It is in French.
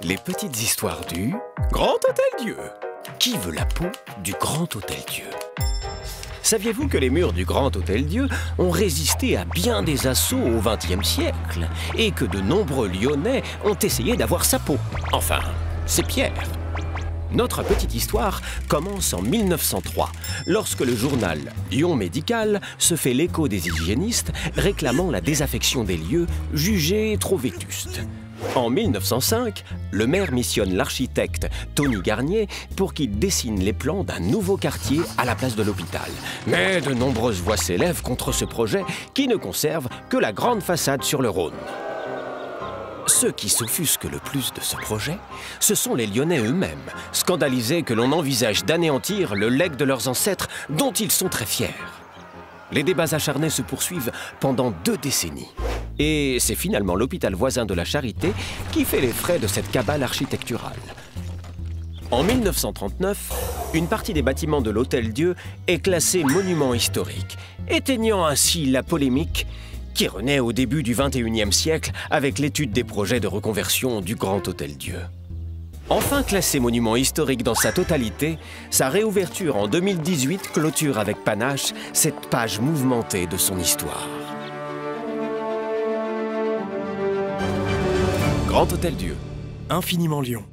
Les petites histoires du Grand Hôtel-Dieu. Qui veut la peau du Grand Hôtel-Dieu? Saviez-vous que les murs du Grand Hôtel-Dieu ont résisté à bien des assauts au XXe siècle et que de nombreux Lyonnais ont essayé d'avoir sa peau? Enfin, ses pierres. Notre petite histoire commence en 1903, lorsque le journal Lyon Médical se fait l'écho des hygiénistes réclamant la désaffection des lieux jugés trop vétustes. En 1905, le maire missionne l'architecte Tony Garnier pour qu'il dessine les plans d'un nouveau quartier à la place de l'hôpital. Mais de nombreuses voix s'élèvent contre ce projet qui ne conserve que la grande façade sur le Rhône. Ceux qui s'offusquent le plus de ce projet, ce sont les Lyonnais eux-mêmes, scandalisés que l'on envisage d'anéantir le legs de leurs ancêtres dont ils sont très fiers. Les débats acharnés se poursuivent pendant 2 décennies. Et c'est finalement l'hôpital voisin de la Charité qui fait les frais de cette cabale architecturale. En 1939, une partie des bâtiments de l'Hôtel-Dieu est classée monument historique, éteignant ainsi la polémique qui renaît au début du XXIe siècle avec l'étude des projets de reconversion du Grand Hôtel-Dieu. Enfin classé monument historique dans sa totalité, sa réouverture en 2018 clôture avec panache cette page mouvementée de son histoire. Grand Hôtel-Dieu. Infiniment Lyon.